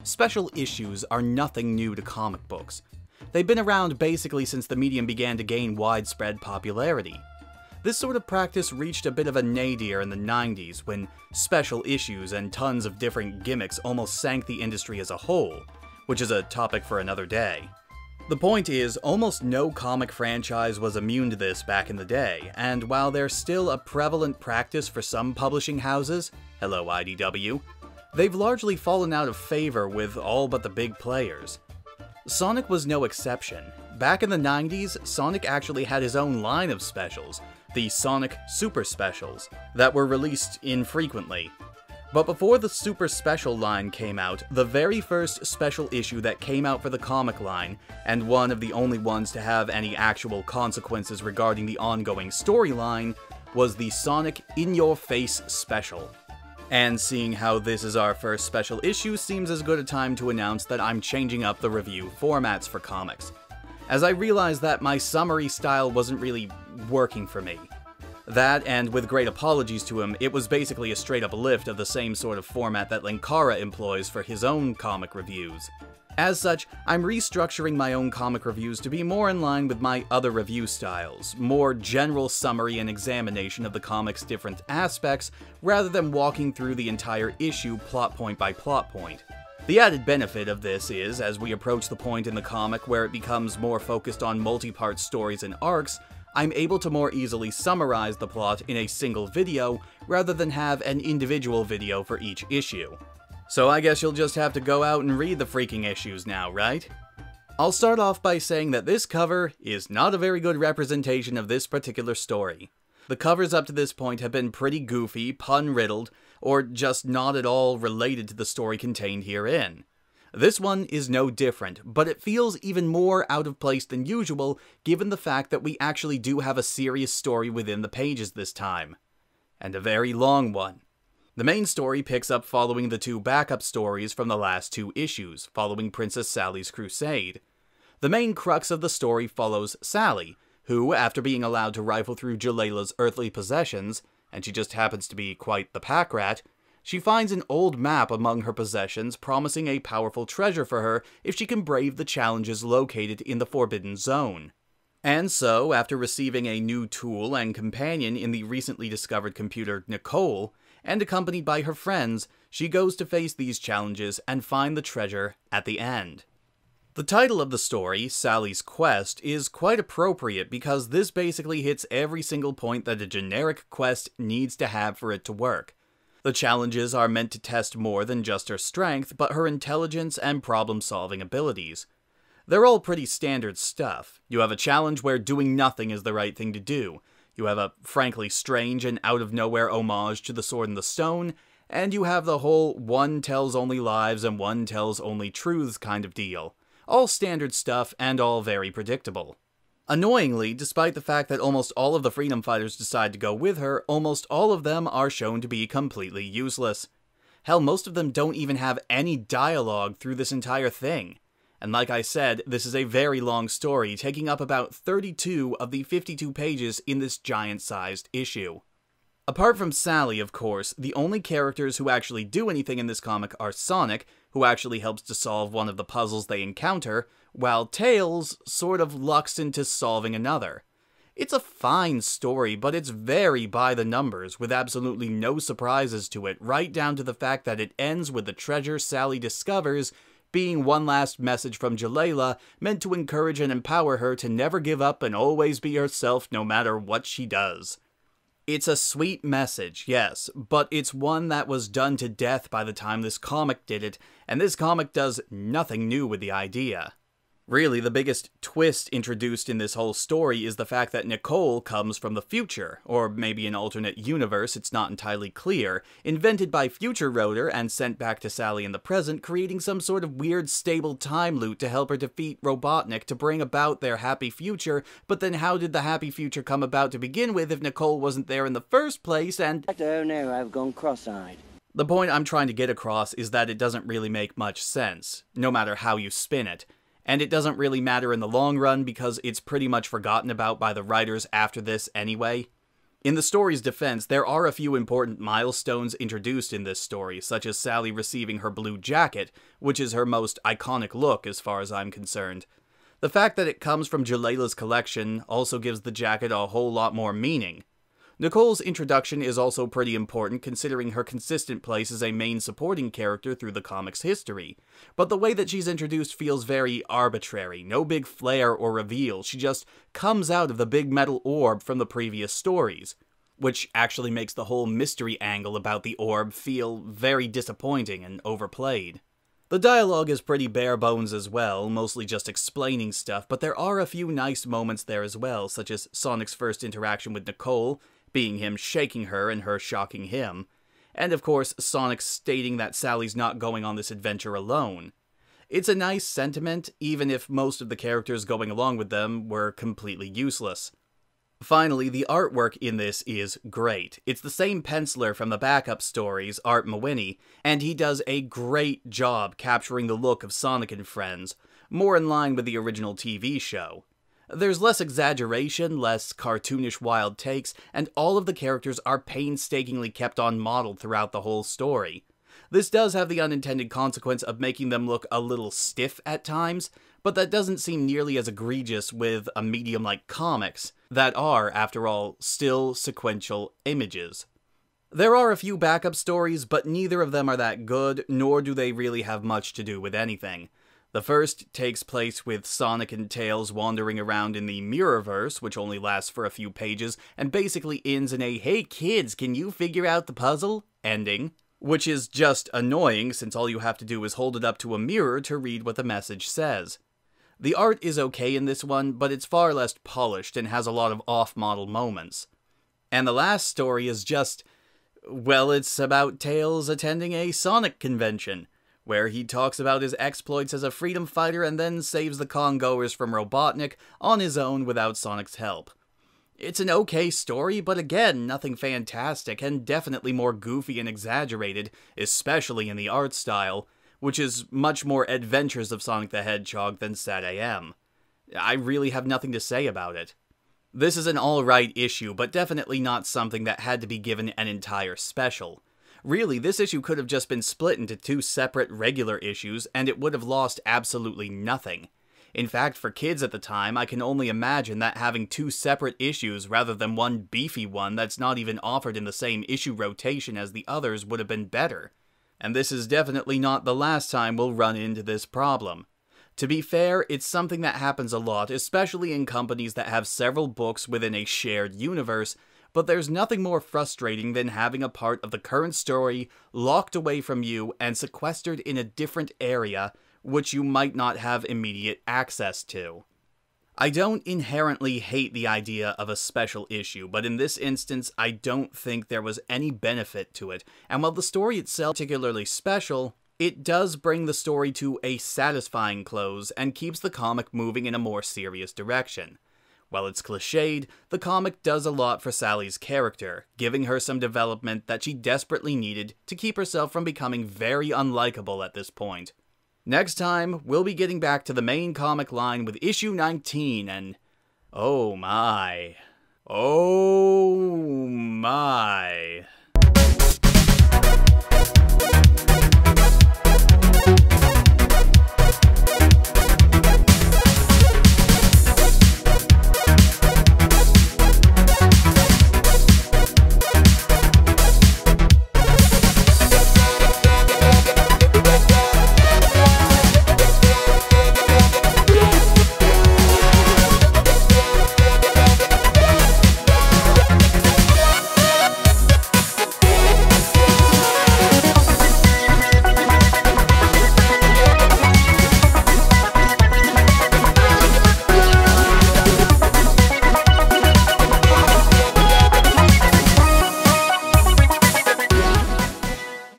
Special issues are nothing new to comic books. They've been around basically since the medium began to gain widespread popularity. This sort of practice reached a bit of a nadir in the 90s when special issues and tons of different gimmicks almost sank the industry as a whole, which is a topic for another day. The point is, almost no comic franchise was immune to this back in the day, and while there's still a prevalent practice for some publishing houses, hello IDW, they've largely fallen out of favor with all but the big players. Sonic was no exception. Back in the 90s, Sonic actually had his own line of specials, the Sonic Super Specials, that were released infrequently. But before the Super Special line came out, the very first special issue that came out for the comic line, and one of the only ones to have any actual consequences regarding the ongoing storyline, was the Sonic In Your Face Special. And seeing how this is our first special issue seems as good a time to announce that I'm changing up the review formats for comics, as I realized that my summary style wasn't really working for me. That, and with great apologies to him, it was basically a straight up lift of the same sort of format that Linkara employs for his own comic reviews. As such, I'm restructuring my own comic reviews to be more in line with my other review styles, more general summary and examination of the comic's different aspects, rather than walking through the entire issue plot point by plot point. The added benefit of this is, as we approach the point in the comic where it becomes more focused on multi-part stories and arcs, I'm able to more easily summarize the plot in a single video, rather than have an individual video for each issue. So I guess you'll just have to go out and read the freaking issues now, right? I'll start off by saying that this cover is not a very good representation of this particular story. The covers up to this point have been pretty goofy, pun-riddled, or just not at all related to the story contained herein. This one is no different, but it feels even more out of place than usual given the fact that we actually do have a serious story within the pages this time. And a very long one. The main story picks up following the two backup stories from the last two issues, following Princess Sally's crusade. The main crux of the story follows Sally, who, after being allowed to rifle through Jaleila's earthly possessions, and she just happens to be quite the pack rat, she finds an old map among her possessions promising a powerful treasure for her if she can brave the challenges located in the Forbidden Zone. And so, after receiving a new tool and companion in the recently discovered computer Nicole, and accompanied by her friends, she goes to face these challenges and find the treasure at the end. The title of the story, Sally's Quest, is quite appropriate because this basically hits every single point that a generic quest needs to have for it to work. The challenges are meant to test more than just her strength, but her intelligence and problem-solving abilities. They're all pretty standard stuff. You have a challenge where doing nothing is the right thing to do. You have a frankly strange and out-of-nowhere homage to the Sword and the Stone, and you have the whole one tells only lies and one tells only truths kind of deal. All standard stuff and all very predictable. Annoyingly, despite the fact that almost all of the freedom fighters decide to go with her, almost all of them are shown to be completely useless. Hell, most of them don't even have any dialogue through this entire thing. And like I said, this is a very long story, taking up about 32 of the 52 pages in this giant-sized issue. Apart from Sally, of course, the only characters who actually do anything in this comic are Sonic, who actually helps to solve one of the puzzles they encounter, while Tails sort of lucks into solving another. It's a fine story, but it's very by the numbers, with absolutely no surprises to it, right down to the fact that it ends with the treasure Sally discovers being one last message from Jaleila, meant to encourage and empower her to never give up and always be herself no matter what she does. It's a sweet message, yes, but it's one that was done to death by the time this comic did it, and this comic does nothing new with the idea. Really, the biggest twist introduced in this whole story is the fact that Nicole comes from the future, or maybe an alternate universe, it's not entirely clear, invented by Future Rotor and sent back to Sally in the present, creating some sort of weird stable time loop to help her defeat Robotnik to bring about their happy future, but then how did the happy future come about to begin with if Nicole wasn't there in the first place, and— Oh no, I've gone cross-eyed. The point I'm trying to get across is that it doesn't really make much sense, no matter how you spin it. And it doesn't really matter in the long run because it's pretty much forgotten about by the writers after this anyway. In the story's defense, there are a few important milestones introduced in this story, such as Sally receiving her blue jacket, which is her most iconic look as far as I'm concerned. The fact that it comes from Jaleila's collection also gives the jacket a whole lot more meaning. Nicole's introduction is also pretty important considering her consistent place as a main supporting character through the comic's history, but the way that she's introduced feels very arbitrary, no big flair or reveal, she just comes out of the big metal orb from the previous stories, which actually makes the whole mystery angle about the orb feel very disappointing and overplayed. The dialogue is pretty bare bones as well, mostly just explaining stuff, but there are a few nice moments there as well, such as Sonic's first interaction with Nicole, being him shaking her and her shocking him, and of course Sonic stating that Sally's not going on this adventure alone. It's a nice sentiment, even if most of the characters going along with them were completely useless. Finally, the artwork in this is great. It's the same penciler from the backup stories, Art Mawhinney, and he does a great job capturing the look of Sonic and Friends, more in line with the original TV show. There's less exaggeration, less cartoonish wild takes, and all of the characters are painstakingly kept on model throughout the whole story. This does have the unintended consequence of making them look a little stiff at times, but that doesn't seem nearly as egregious with a medium like comics, that are, after all, still sequential images. There are a few backup stories, but neither of them are that good, nor do they really have much to do with anything. The first takes place with Sonic and Tails wandering around in the Mirrorverse, which only lasts for a few pages, and basically ends in a "hey kids, can you figure out the puzzle?" ending, which is just annoying since all you have to do is hold it up to a mirror to read what the message says. The art is okay in this one, but it's far less polished and has a lot of off-model moments. And the last story is just, well, it's about Tails attending a Sonic convention, where he talks about his exploits as a freedom fighter and then saves the con-goers from Robotnik on his own without Sonic's help. It's an okay story, but again, nothing fantastic, and definitely more goofy and exaggerated, especially in the art style, which is much more Adventures of Sonic the Hedgehog than SatAM. I really have nothing to say about it. This is an alright issue, but definitely not something that had to be given an entire special. Really, this issue could have just been split into two separate regular issues, and it would have lost absolutely nothing. In fact, for kids at the time, I can only imagine that having two separate issues rather than one beefy one that's not even offered in the same issue rotation as the others would have been better. And this is definitely not the last time we'll run into this problem. To be fair, it's something that happens a lot, especially in companies that have several books within a shared universe, but there's nothing more frustrating than having a part of the current story locked away from you and sequestered in a different area which you might not have immediate access to. I don't inherently hate the idea of a special issue, but in this instance I don't think there was any benefit to it, and while the story itself is particularly special, it does bring the story to a satisfying close and keeps the comic moving in a more serious direction. While it's cliched, the comic does a lot for Sally's character, giving her some development that she desperately needed to keep herself from becoming very unlikable at this point. Next time, we'll be getting back to the main comic line with issue 19 and... oh my.